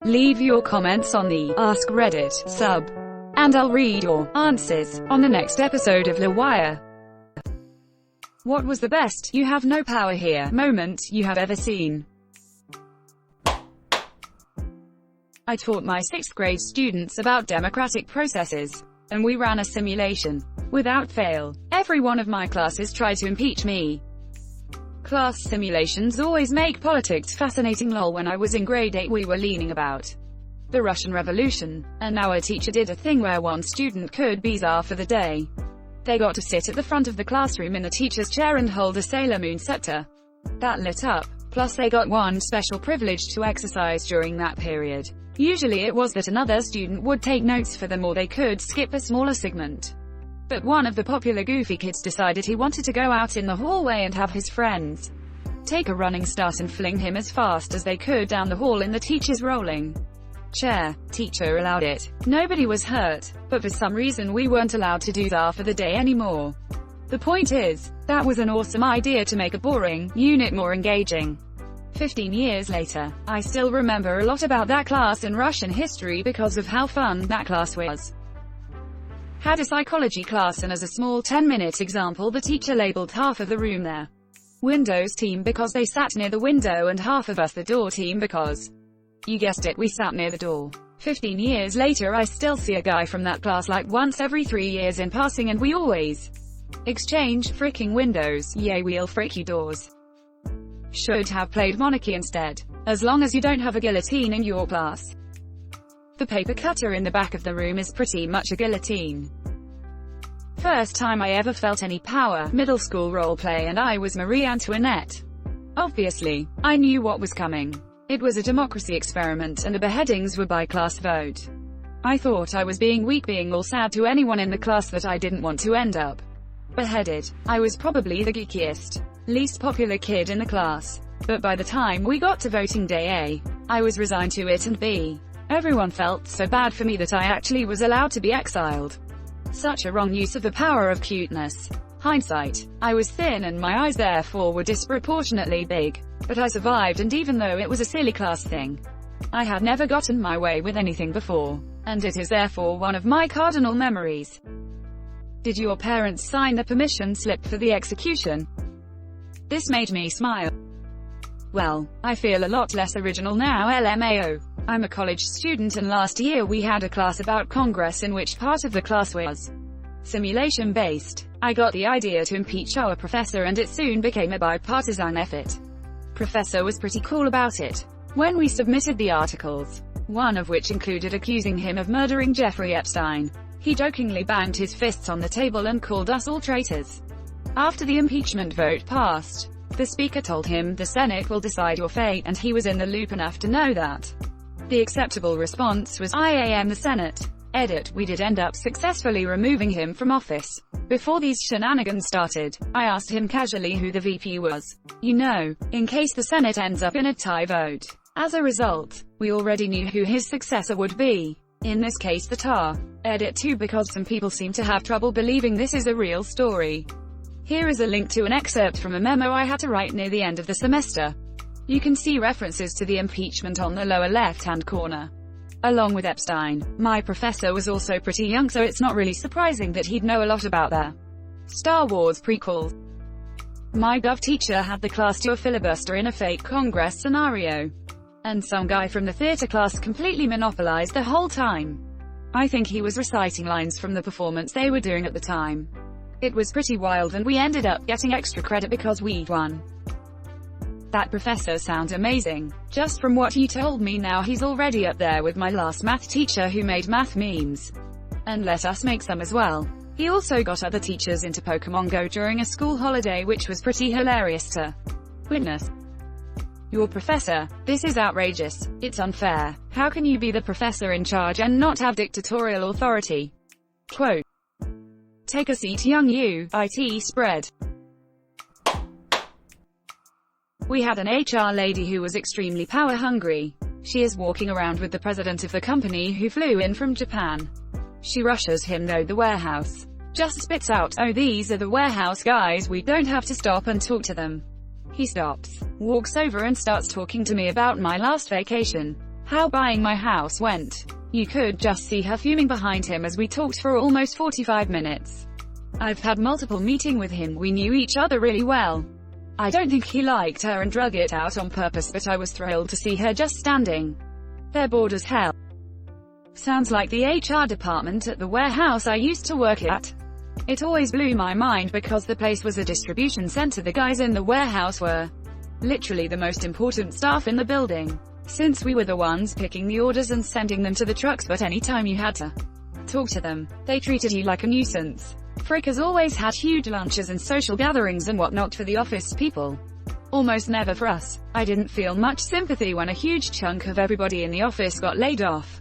Leave your comments on the Ask Reddit sub, and I'll read your answers on the next episode of LWIAR. What was the best "you have no power here" moment you have ever seen? I taught my 6th grade students about democratic processes, and we ran a simulation. Without fail, every one of my classes tried to impeach me. Class simulations always make politics fascinating. Lol. When I was in grade 8 we were learning about the Russian Revolution, and our teacher did a thing where one student could be czar for the day. They got to sit at the front of the classroom in the teacher's chair and hold a Sailor Moon scepter. That lit up. Plus they got one special privilege to exercise during that period. Usually it was that another student would take notes for them or they could skip a smaller segment. But one of the popular goofy kids decided he wanted to go out in the hallway and have his friends take a running start and fling him as fast as they could down the hall in the teacher's rolling chair. Teacher allowed it. Nobody was hurt, but for some reason we weren't allowed to do that for the day anymore. The point is, that was an awesome idea to make a boring unit more engaging. 15 years later, I still remember a lot about that class in Russian history because of how fun that class was. Had a psychology class, and as a small 10-minute example the teacher labeled half of the room their Windows team because they sat near the window and half of us the door team because, you guessed it, we sat near the door. 15 years later I still see a guy from that class like once every 3 years in passing and we always exchange "fricking windows, yay we'll frick you doors." Should have played monarchy instead. As long as you don't have a guillotine in your class. The paper cutter in the back of the room is pretty much a guillotine. First time I ever felt any power, middle school role play, and I was Marie Antoinette. Obviously, I knew what was coming. It was a democracy experiment and the beheadings were by class vote. I thought I was being weak, being all sad to anyone in the class that I didn't want to end up beheaded. I was probably the geekiest, least popular kid in the class. But by the time we got to voting day A, I was resigned to it, and B, everyone felt so bad for me that I actually was allowed to be exiled. Such a wrong use of the power of cuteness. Hindsight. I was thin and my eyes therefore were disproportionately big. But I survived, and even though it was a silly class thing, I had never gotten my way with anything before. And it is therefore one of my cardinal memories. Did your parents sign the permission slip for the execution? This made me smile. Well, I feel a lot less original now. LMAO. I'm a college student and last year we had a class about Congress in which part of the class was simulation based. I got the idea to impeach our professor and it soon became a bipartisan effort. Professor was pretty cool about it. When we submitted the articles, one of which included accusing him of murdering Jeffrey Epstein, he jokingly banged his fists on the table and called us all traitors. After the impeachment vote passed, the speaker told him the Senate will decide your fate, and he was in the loop enough to know that. The acceptable response was, "I am the Senate." Edit. We did end up successfully removing him from office. Before these shenanigans started, I asked him casually who the VP was. You know, in case the Senate ends up in a tie vote. As a result, we already knew who his successor would be. In this case the tar. Edit 2, because some people seem to have trouble believing this is a real story. Here is a link to an excerpt from a memo I had to write near the end of the semester. You can see references to the impeachment on the lower left-hand corner. Along with Epstein, my professor was also pretty young, so it's not really surprising that he'd know a lot about the Star Wars prequels. My Gov teacher had the class do a filibuster in a fake Congress scenario. And some guy from the theater class completely monopolized the whole time. I think he was reciting lines from the performance they were doing at the time. It was pretty wild and we ended up getting extra credit because we won. That professor sounds amazing. Just from what you told me now he's already up there with my last math teacher who made math memes. And let us make some as well. He also got other teachers into Pokemon Go during a school holiday, which was pretty hilarious to witness. Your professor. This is outrageous. It's unfair. How can you be the professor in charge and not have dictatorial authority? Quote. Take a seat, young you. IT spread. We had an HR lady who was extremely power-hungry. She is walking around with the president of the company who flew in from Japan. She rushes him though the warehouse. Just spits out, "Oh, these are the warehouse guys, we don't have to stop and talk to them." He stops, walks over and starts talking to me about my last vacation. how buying my house went. You could just see her fuming behind him as we talked for almost 45 minutes. I've had multiple meetings with him, we knew each other really well. I don't think he liked her and drug it out on purpose, but I was thrilled to see her just standing there bored as hell. Sounds like the HR department at the warehouse I used to work at. It always blew my mind because the place was a distribution center. The guys in the warehouse were literally the most important staff in the building, since we were the ones picking the orders and sending them to the trucks, but anytime you had to talk to them, they treated you like a nuisance. Frick has always had huge lunches and social gatherings and whatnot for the office people. Almost never for us. I didn't feel much sympathy when a huge chunk of everybody in the office got laid off.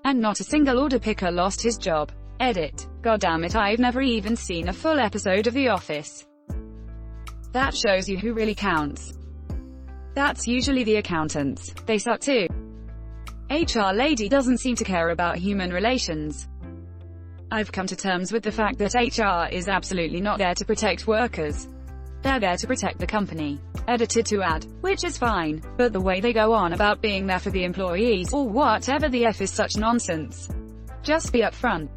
And not a single order picker lost his job. Edit. Goddammit, I've never even seen a full episode of The Office. That shows you who really counts. That's usually the accountants. They suck too. HR lady doesn't seem to care about human relations. I've come to terms with the fact that HR is absolutely not there to protect workers. They're there to protect the company. Edited to add, which is fine, but the way they go on about being there for the employees, or whatever the F, is such nonsense. Just be upfront.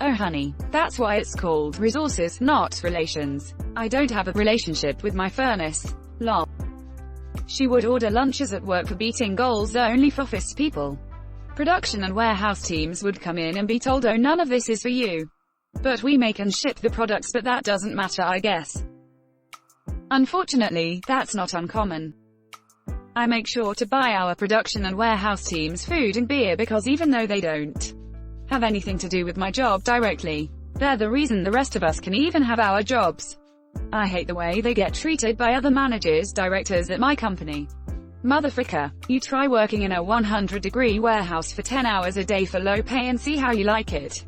Oh honey, that's why it's called resources, not relations. I don't have a relationship with my furnace. Lol. She would order lunches at work for beating goals only for office people. Production and warehouse teams would come in and be told, oh, none of this is for you. But we make and ship the products, but that doesn't matter, I guess. Unfortunately, that's not uncommon. I make sure to buy our production and warehouse teams food and beer because even though they don't have anything to do with my job directly, they're the reason the rest of us can even have our jobs. I hate the way they get treated by other managers, directors at my company. Motherfricker, you try working in a 100-degree warehouse for 10 hours a day for low pay and see how you like it.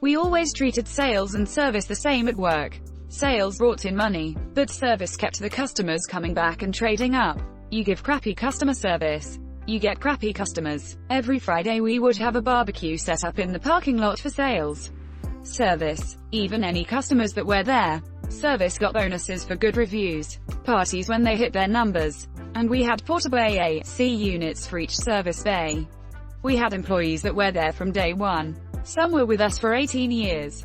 We always treated sales and service the same at work. Sales brought in money, but service kept the customers coming back and trading up. You give crappy customer service, you get crappy customers. Every Friday we would have a barbecue set up in the parking lot for sales. Service, even any customers that were there. Service got bonuses for good reviews, parties when they hit their numbers, and we had portable AAC units for each service bay. We had employees that were there from day one. Some were with us for 18 years.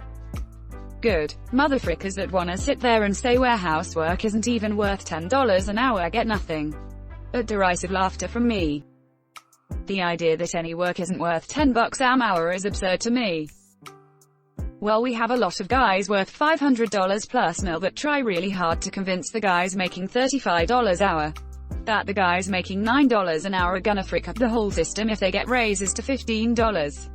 Good. Motherfrickers that wanna sit there and say warehouse work isn't even worth $10 an hour get nothing but derisive laughter from me. The idea that any work isn't worth $10 an hour is absurd to me. Well, we have a lot of guys worth $500 plus mil that try really hard to convince the guys making $35 an hour that the guys making $9 an hour are gonna frick up the whole system if they get raises to $15.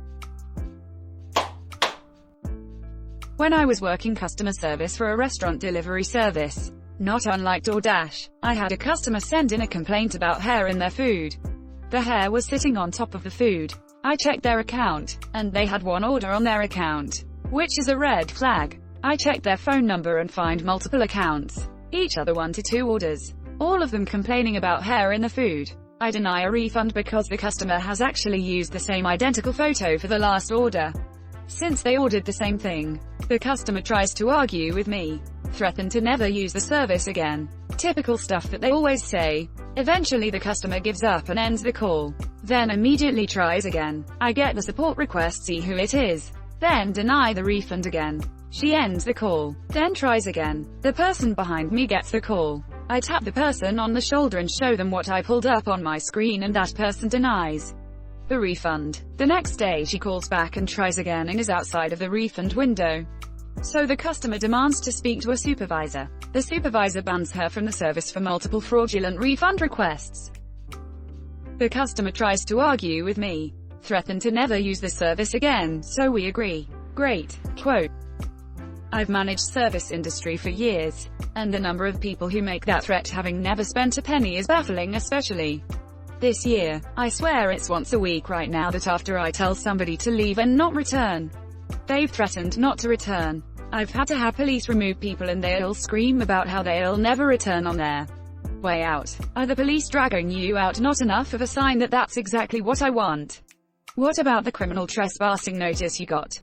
When I was working customer service for a restaurant delivery service, not unlike DoorDash, I had a customer send in a complaint about hair in their food. The hair was sitting on top of the food. I checked their account, and they had one order on their account, which is a red flag. I checked their phone number and find multiple accounts, each other 1 to 2 orders, all of them complaining about hair in the food. I deny a refund because the customer has actually used the same identical photo for the last order, since they ordered the same thing. The customer tries to argue with me, threaten to never use the service again. Typical stuff that they always say. Eventually the customer gives up and ends the call, then immediately tries again. I get the support request, see who it is, then deny the refund again. She ends the call, then tries again. The person behind me gets the call. I tap the person on the shoulder and show them what I pulled up on my screen, and that person denies the refund. The next day she calls back and tries again and is outside of the refund window. So the customer demands to speak to a supervisor. The supervisor bans her from the service for multiple fraudulent refund requests. The customer tries to argue with me, threaten to never use the service again, so we agree. Great. Quote. I've managed service industry for years, and the number of people who make that threat having never spent a penny is baffling, especially this year. I swear it's once a week right now that after I tell somebody to leave and not return, they've threatened not to return. I've had to have police remove people and they'll scream about how they'll never return on their way out. Are the police dragging you out not enough of a sign that that's exactly what I want? What about the criminal trespassing notice you got?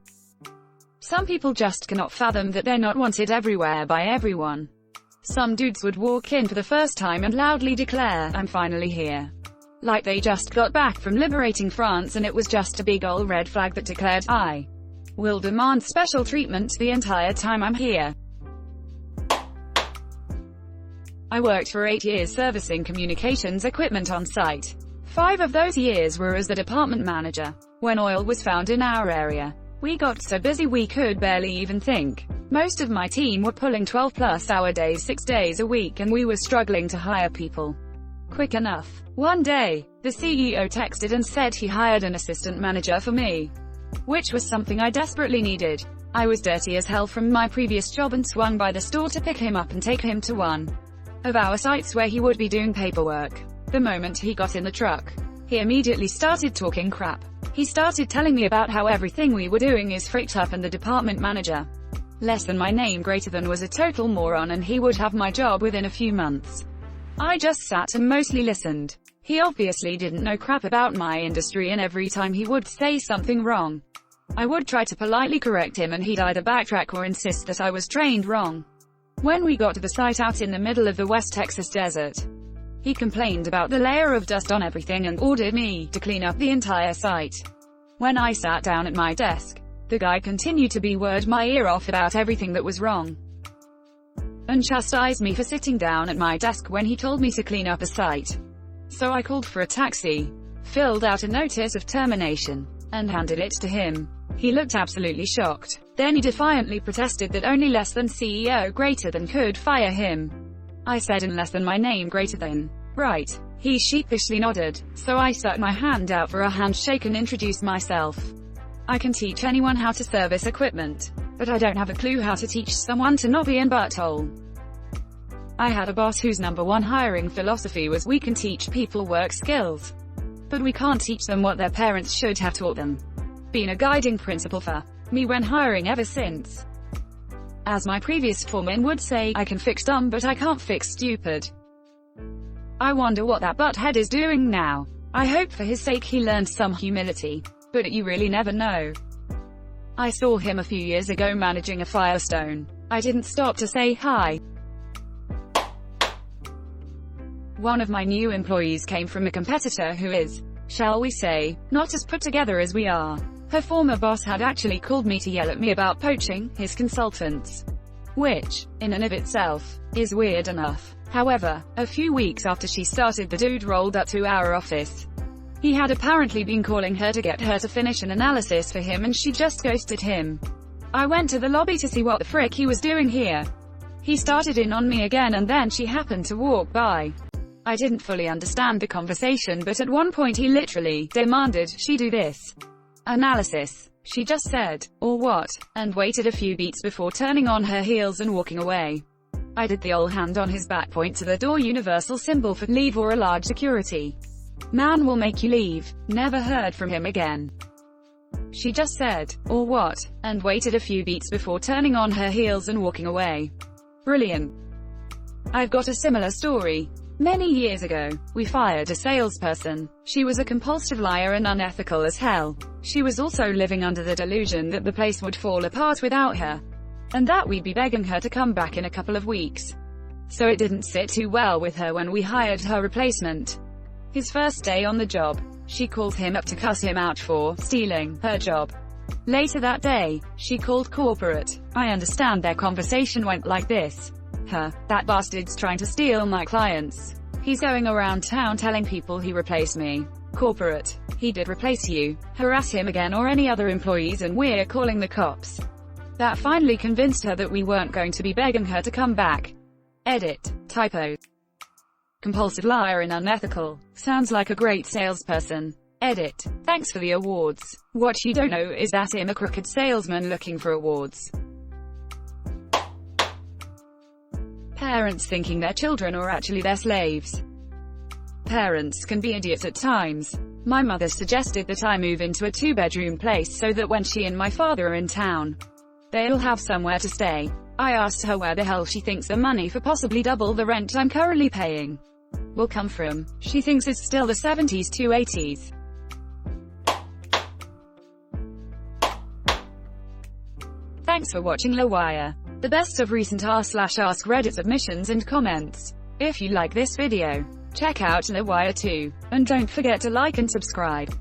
Some people just cannot fathom that they're not wanted everywhere by everyone. Some dudes would walk in for the first time and loudly declare, I'm finally here. Like they just got back from liberating France and it was just a big ol' red flag that declared, I will demand special treatment the entire time I'm here. I worked for 8 years servicing communications equipment on site. 5 of those years were as the department manager. When oil was found in our area, we got so busy we could barely even think. Most of my team were pulling 12-plus hour days 6 days a week and we were struggling to hire people quick enough. One day, the CEO texted and said he hired an assistant manager for me, which was something I desperately needed. I was dirty as hell from my previous job and swung by the store to pick him up and take him to one of our sites where he would be doing paperwork. The moment he got in the truck, he immediately started talking crap. He started telling me about how everything we were doing is fricked up and the department manager, less than my name greater than, was a total moron and he would have my job within a few months. I just sat and mostly listened. He obviously didn't know crap about my industry and every time he would say something wrong, I would try to politely correct him and he'd either backtrack or insist that I was trained wrong. When we got to the site out in the middle of the West Texas desert, he complained about the layer of dust on everything and ordered me to clean up the entire site. When I sat down at my desk, the guy continued to word my ear off about everything that was wrong, and chastised me for sitting down at my desk when he told me to clean up a site. So I called for a taxi, filled out a notice of termination, and handed it to him. He looked absolutely shocked. Then he defiantly protested that only less than CEO greater than could fire him. I said, in less than my name greater than. Right. He sheepishly nodded, so I stuck my hand out for a handshake and introduced myself. I can teach anyone how to service equipment, but I don't have a clue how to teach someone to not be in butthole. I had a boss whose #1 hiring philosophy was, we can teach people work skills, but we can't teach them what their parents should have taught them. Been a guiding principle for me when hiring ever since. As my previous foreman would say, I can fix dumb but I can't fix stupid. I wonder what that butthead is doing now. I hope for his sake he learned some humility, but you really never know. I saw him a few years ago managing a Firestone. I didn't stop to say hi. One of my new employees came from a competitor who is, shall we say, not as put together as we are. Her former boss had actually called me to yell at me about poaching his consultants, which, in and of itself, is weird enough. However, a few weeks after she started, the dude rolled up to our office. He had apparently been calling her to get her to finish an analysis for him and she just ghosted him. I went to the lobby to see what the frick he was doing here. He started in on me again and then she happened to walk by. I didn't fully understand the conversation, but at one point he literally demanded she do this analysis. She just said, or what, and waited a few beats before turning on her heels and walking away. I did the old hand on his back, point to the door, universal symbol for leave or a large security. Man will make you leave. Never heard from him again. She just said, or what, and waited a few beats before turning on her heels and walking away. Brilliant. I've got a similar story. Many years ago, we fired a salesperson. She was a compulsive liar and unethical as hell. She was also living under the delusion that the place would fall apart without her, and that we'd be begging her to come back in a couple of weeks. So it didn't sit too well with her when we hired her replacement. His first day on the job, she called him up to cuss him out for stealing her job. Later that day, she called corporate. I understand their conversation went like this. That bastard's trying to steal my clients. He's going around town telling people he replaced me. Corporate. He did replace you. Harass him again or any other employees and we're calling the cops. That finally convinced her that we weren't going to be begging her to come back. Edit. Typo. Compulsive liar and unethical. Sounds like a great salesperson. Edit. Thanks for the awards. What you don't know is that I'm a crooked salesman looking for awards. Parents thinking their children are actually their slaves. Parents can be idiots at times. My mother suggested that I move into a 2-bedroom place so that when she and my father are in town, they'll have somewhere to stay. I asked her where the hell she thinks the money for possibly double the rent I'm currently paying will come from. She thinks it's still the 70s to 80s. Thanks for watching LWIAR, the best of recent r/AskReddit submissions and comments. If you like this video, Check out LWIAR too. And don't forget to like and subscribe.